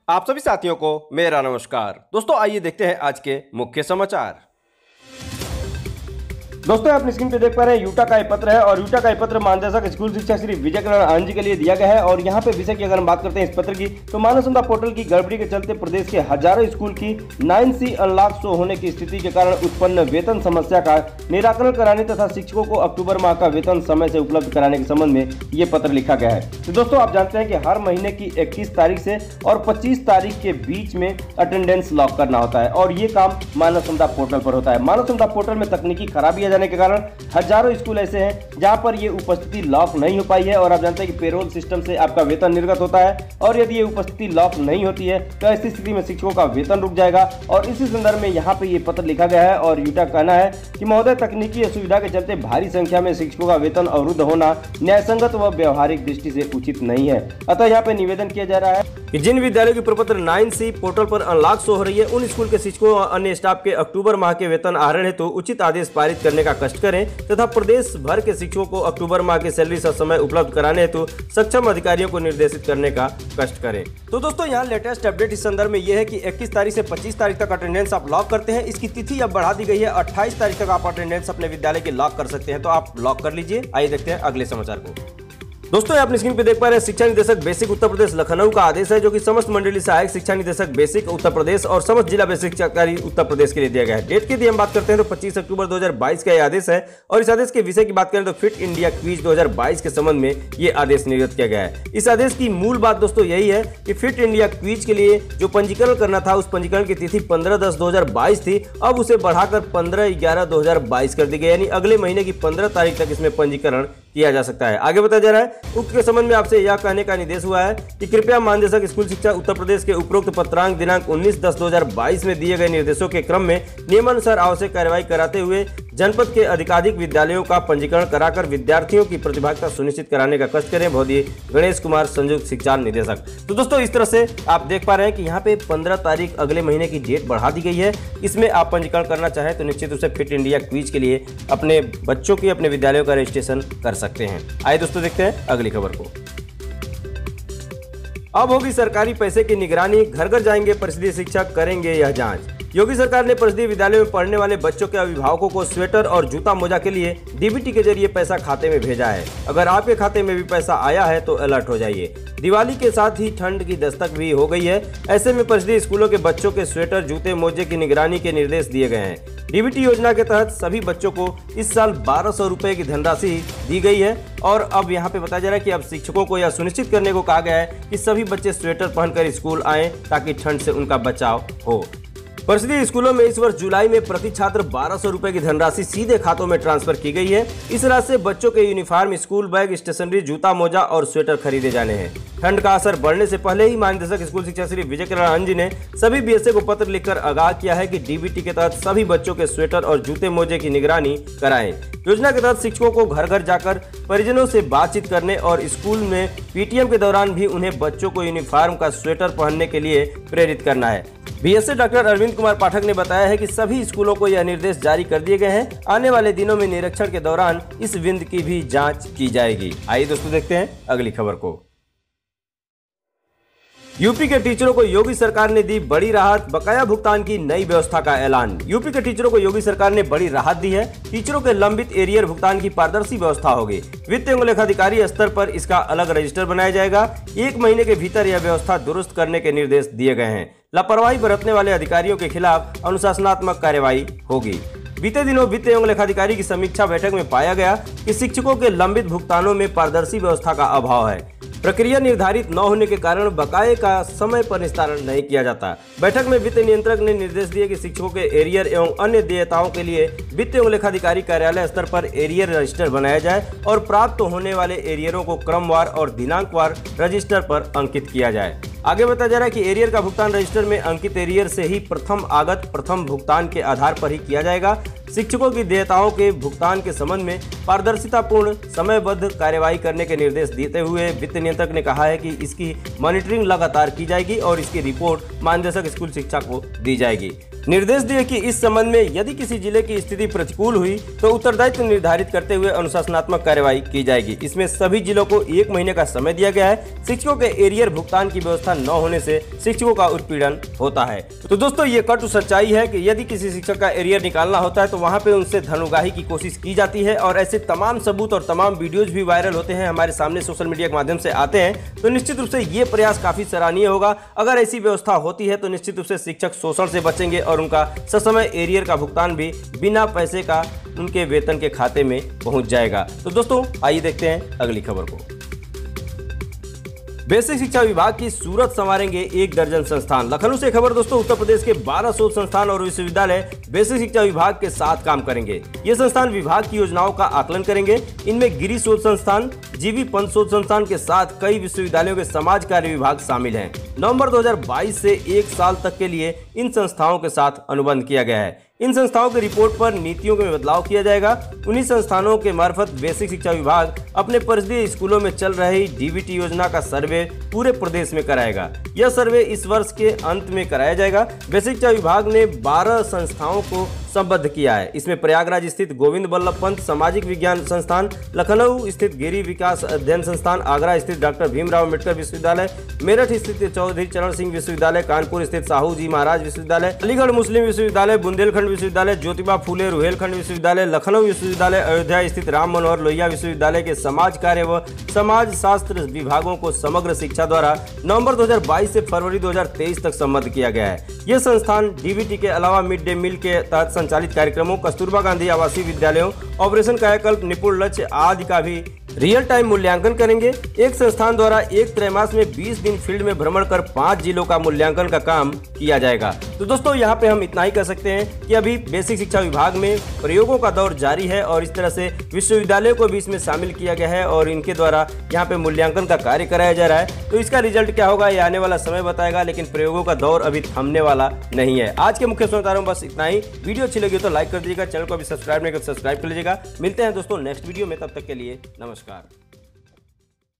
आप सभी साथियों को मेरा नमस्कार। दोस्तों आइए देखते हैं आज के मुख्य समाचार। दोस्तों अपनी स्क्रीन पे देख पा रहे हैं यूटा का ये पत्र है और यूटा का ये पत्र महानिदेशक स्कूल शिक्षा श्री विजय कल्याण आनंद जी के लिए दिया गया है। और यहाँ पे विषय की अगर हम बात करते हैं इस पत्र की, तो मानव संपदा पोर्टल की गड़बड़ी के चलते प्रदेश के हजारों स्कूल की 9C अनलॉक शो होने की स्थिति के कारण उत्पन्न वेतन समस्या का निराकरण कराने तथा शिक्षकों को अक्टूबर माह का वेतन समय से उपलब्ध कराने के संबंध में ये पत्र लिखा गया है। तो दोस्तों आप जानते हैं कि हर महीने की 21 तारीख से और 25 तारीख के बीच में अटेंडेंस लॉक करना होता है और ये काम मानव संपदा पोर्टल पर होता है। मानव संपदा पोर्टल में तकनीकी खराबी आ जाने के कारण हजारों स्कूल ऐसे हैं जहां पर ये उपस्थिति लॉक नहीं हो पाई है। और आप जानते हैं कि पेरोल सिस्टम से आपका वेतन निर्गत होता है और यदि ये उपस्थिति लॉक नहीं होती है तो ऐसी स्थिति में शिक्षकों का वेतन रुक जाएगा। और इसी संदर्भ में यहाँ पे ये पत्र लिखा गया है और यूटा कहना है कि महोदय, तकनीकी असुविधा के चलते भारी संख्या में शिक्षकों का वेतन अवरुद्ध होना न्यायसंगत व व्यवहारिक दृष्टि से उचित नहीं है। अतः यहाँ पे निवेदन किया जा रहा है कि जिन विद्यालयों की प्रपत्र 9C पोर्टल पर अनलॉक शो हो रही है, उन स्कूल के शिक्षकों और अन्य स्टाफ के अक्टूबर माह के वेतन आहरण हेतु उचित आदेश पारित करने का कष्ट करें तथा प्रदेश भर के शिक्षकों को अक्टूबर माह की सैलरी समय उपलब्ध कराने हेतु सक्षम अधिकारियों को निर्देशित करने का कष्ट करें। तो दोस्तों यहाँ लेटेस्ट अपडेट इस संदर्भ में यह है कि 21 तारीख से 25 तारीख तक अटेंडेंस आप लॉक करते हैं। इसकी तिथि अब बढ़ा दी गई है, 28 तारीख तक आप अटेंडेंस अपने विद्यालय की लॉक कर सकते हैं। तो आप लॉक कर लीजिए। आइए देखते हैं अगले समाचार को। दोस्तों अपनी स्क्रीन पे देख पा रहे हैं शिक्षा निदेशक बेसिक उत्तर प्रदेश लखनऊ का आदेश है, जो कि समस्त मंडलीय सहायक शिक्षा निदेशक बेसिक उत्तर प्रदेश और समस्त जिला बेसिक शिक्षाधिकारी उत्तर प्रदेश के लिए दिया गया है। डेट की यदि हम बात करते हैं तो 25 अक्टूबर 2022 का यह आदेश है। और इस आदेश के विषय की बात करें तो फिट इंडिया क्विज 2022 के संबंध में ये आदेश निर्गत किया गया है। इस आदेश की मूल बात दोस्तों यही है कि फिट इंडिया क्विज के लिए जो पंजीकरण करना था, उस पंजीकरण की तिथि 15/10/2022 थी, अब उसे बढ़ाकर 15/11/2022 कर दी गई, यानी अगले महीने की 15 तारीख तक इसमें पंजीकरण किया जा सकता है। आगे बताया जा रहा है उक्त के संबंध में आपसे यह कहने का निर्देश हुआ है कि कृपया महानिदेशक स्कूल शिक्षा उत्तर प्रदेश के उपरोक्त पत्रांक दिनांक 19/10/2022 में दिए गए निर्देशों के क्रम में नियमानुसार आवश्यक कार्यवाही कराते हुए जनपद के अधिकाधिक विद्यालयों का पंजीकरण कराकर विद्यार्थियों की प्रतिभागिता सुनिश्चित कराने का कष्ट करें। भौदी गणेश कुमार, संयुक्त शिक्षा निदेशक। तो दोस्तों इस तरह से आप देख पा रहे हैं कि यहाँ पे 15 तारीख अगले महीने की डेट बढ़ा दी गई है। इसमें आप पंजीकरण करना चाहें तो निश्चित रूप से फिट इंडिया क्विज के लिए अपने बच्चों की, अपने विद्यालयों का रजिस्ट्रेशन कर सकते हैं। आइए दोस्तों देखते हैं अगली खबर को। अब होगी सरकारी पैसे की निगरानी, घर घर जाएंगे परिषदीय शिक्षक, करेंगे यह जांच। योगी सरकार ने परिषदीय विद्यालयों में पढ़ने वाले बच्चों के अभिभावकों को स्वेटर और जूता मोजा के लिए डीबीटी के जरिए पैसा खाते में भेजा है। अगर आपके खाते में भी पैसा आया है तो अलर्ट हो जाइए। दिवाली के साथ ही ठंड की दस्तक भी हो गई है। ऐसे में परिषदीय स्कूलों के बच्चों के स्वेटर, जूते, मोजे की निगरानी के निर्देश दिए गए हैं। डीबीटी योजना के तहत सभी बच्चों को इस साल 1200 रुपए की धनराशि दी गई है। और अब यहाँ पे बताया जा रहा है कि अब शिक्षकों को यह सुनिश्चित करने को कहा गया है कि सभी बच्चे स्वेटर पहनकर स्कूल आएं ताकि ठंड से उनका बचाव हो। परिषदीय स्कूलों में इस वर्ष जुलाई में प्रति छात्र 1200 रुपए की धनराशि सीधे खातों में ट्रांसफर की गई है। इस राशि से बच्चों के यूनिफॉर्म, स्कूल बैग, स्टेशनरी, जूता, मोजा और स्वेटर खरीदे जाने हैं। ठंड का असर बढ़ने से पहले ही महानिदेशक स्कूल शिक्षा श्री विजय कल्याण आनंद जी ने सभी बीएसए को पत्र लिखकर आगाह किया है कि डीबीटी के तहत सभी बच्चों के स्वेटर और जूते मोजे की निगरानी कराएं। योजना के तहत शिक्षकों को घर घर जाकर परिजनों से बातचीत करने और स्कूल में पीटीएम के दौरान भी उन्हें बच्चों को यूनिफॉर्म का स्वेटर पहनने के लिए प्रेरित करना है। बीएसए डॉक्टर अरविंद कुमार पाठक ने बताया है कि सभी स्कूलों को यह निर्देश जारी कर दिए गए हैं। आने वाले दिनों में निरीक्षण के दौरान इस विंद की भी जांच की जाएगी। आइए दोस्तों देखते हैं अगली खबर को। यूपी के टीचरों को योगी सरकार ने दी बड़ी राहत, बकाया भुगतान की नई व्यवस्था का ऐलान। यूपी के टीचरों को योगी सरकार ने बड़ी राहत दी है। टीचरों के लंबित एरियर भुगतान की पारदर्शी व्यवस्था होगी। वित्त एवं लेखाधिकारी स्तर पर इसका अलग रजिस्टर बनाया जाएगा। 1 महीने के भीतर यह व्यवस्था दुरुस्त करने के निर्देश दिए गए हैं। लापरवाही बरतने वाले अधिकारियों के खिलाफ अनुशासनात्मक कार्यवाही होगी। बीते दिनों वित्त एवं लेखाधिकारी की समीक्षा बैठक में पाया गया कि शिक्षकों के लंबित भुगतानों में पारदर्शी व्यवस्था का अभाव है। प्रक्रिया निर्धारित न होने के कारण बकाये का समय पर निस्तारण नहीं किया जाता। बैठक में वित्त नियंत्रक ने निर्देश दिए कि शिक्षकों के एरियर एवं अन्य देयताओं के लिए वित्त एवं लेखाधिकारी कार्यालय स्तर पर एरियर रजिस्टर बनाया जाए और प्राप्त होने वाले एरियरों को क्रमवार और दिनांकवार रजिस्टर पर अंकित किया जाए। आगे बताया जा रहा है कि एरियर का भुगतान रजिस्टर में अंकित एरियर से ही प्रथम आगत प्रथम भुगतान के आधार पर ही किया जाएगा। शिक्षकों की देयताओं के भुगतान के संबंध में पारदर्शितापूर्ण समयबद्ध कार्यवाही करने के निर्देश देते हुए वित्त नियंत्रक ने कहा है कि इसकी मॉनिटरिंग लगातार की जाएगी और इसकी रिपोर्ट महानिदेशक स्कूल शिक्षा को दी जाएगी। निर्देश दिए कि इस संबंध में यदि किसी जिले की स्थिति प्रतिकूल हुई तो उत्तरदायित्व निर्धारित करते हुए अनुशासनात्मक कार्रवाई की जाएगी। इसमें सभी जिलों को 1 महीने का समय दिया गया है। शिक्षकों के एरियर भुगतान की व्यवस्था न होने से शिक्षकों का उत्पीड़न होता है। तो दोस्तों ये कटु सच्चाई है कि यदि किसी शिक्षक का एरियर निकालना होता है तो वहां पे उनसे धन उगाही की कोशिश की जाती है और ऐसे तमाम सबूत और तमाम वीडियोज भी वायरल होते हैं, हमारे सामने सोशल मीडिया के माध्यम से आते हैं। तो निश्चित रूप से ये प्रयास काफी सराहनीय होगा। अगर ऐसी व्यवस्था होती है तो निश्चित रूप से शिक्षक शोषण से बचेंगे और उनका ससमय एरियर का भुगतान भी बिना पैसे का उनके वेतन के खाते में पहुंच जाएगा। तो दोस्तों आइए देखते हैं अगली खबर को। बेसिक शिक्षा विभाग की सूरत संवारेंगे 1 दर्जन संस्थान। लखनऊ से खबर दोस्तों, उत्तर प्रदेश के 12 शोध संस्थान और विश्वविद्यालय बेसिक शिक्षा विभाग के साथ काम करेंगे। ये संस्थान विभाग की योजनाओं का आकलन करेंगे। इनमें गिरी शोध संस्थान, जीवी पंत शोध संस्थान के साथ कई विश्वविद्यालयों के समाज कार्य विभाग शामिल हैं। नवंबर 2022 से 1 साल तक के लिए इन संस्थाओं के साथ अनुबंध किया गया है। इन संस्थाओं की रिपोर्ट पर नीतियों में बदलाव किया जाएगा। उन्हीं संस्थानों के मार्फत बेसिक शिक्षा विभाग अपने परिषदीय स्कूलों में चल रही डीबीटी योजना का सर्वे पूरे प्रदेश में कराएगा। यह सर्वे इस वर्ष के अंत में कराया जाएगा। बेसिक शिक्षा विभाग ने 12 संस्थाओं को संबद्ध किया है। इसमें प्रयागराज स्थित गोविंद बल्लभ पंत सामाजिक विज्ञान संस्थान, लखनऊ स्थित गिरी विकास अध्ययन संस्थान, आगरा स्थित डॉक्टर भीमराव अम्बेडकर विश्वविद्यालय, मेरठ स्थित चौधरी चरण सिंह विश्वविद्यालय, कानपुर स्थित साहू जी महाराज विश्वविद्यालय, अलीगढ़ मुस्लिम विश्वविद्यालय, बुंदेलखंड विश्वविद्यालय, ज्योतिबा फूले रुहेलखंड विश्वविद्यालय, लखनऊ विश्वविद्यालय, अयोध्या स्थित राम मनोहर लोहिया विश्वविद्यालय के समाज कार्य व समाज शास्त्र विभागों को समग्र शिक्षा द्वारा नवंबर 2022 से फरवरी 2023 तक संबद्ध किया गया है। ये संस्थान डीबीटी के अलावा मिड डे मील के तहत संचालित कार्यक्रमों, कस्तूरबा गांधी आवासीय विद्यालयों, ऑपरेशन कायाकल्प, निपुण लक्ष्य आदि का भी रियल टाइम मूल्यांकन करेंगे। एक संस्थान द्वारा एक त्रैमास में 20 दिन फील्ड में भ्रमण कर 5 जिलों का मूल्यांकन का काम किया जाएगा। तो दोस्तों यहाँ पे हम इतना ही कह सकते हैं कि अभी बेसिक शिक्षा विभाग में प्रयोगों का दौर जारी है और इस तरह से विश्वविद्यालयों को भी इसमें शामिल किया गया है और इनके द्वारा यहाँ पे मूल्यांकन का कार्य कराया जा रहा है। तो इसका रिजल्ट क्या होगा ये आने वाला समय बताएगा, लेकिन प्रयोगों का दौर अभी थमने वाला नहीं है। आज के मुख्य समाचारों में बस इतना ही। वीडियो अच्छी लगी तो लाइक कर दीजिएगा, चैनल को भी सब्सक्राइब नहीं कर सब्सक्राइब कर लीजिएगा। मिलते हैं दोस्तों नेक्स्ट वीडियो में, तब तक के लिए नमस्कार।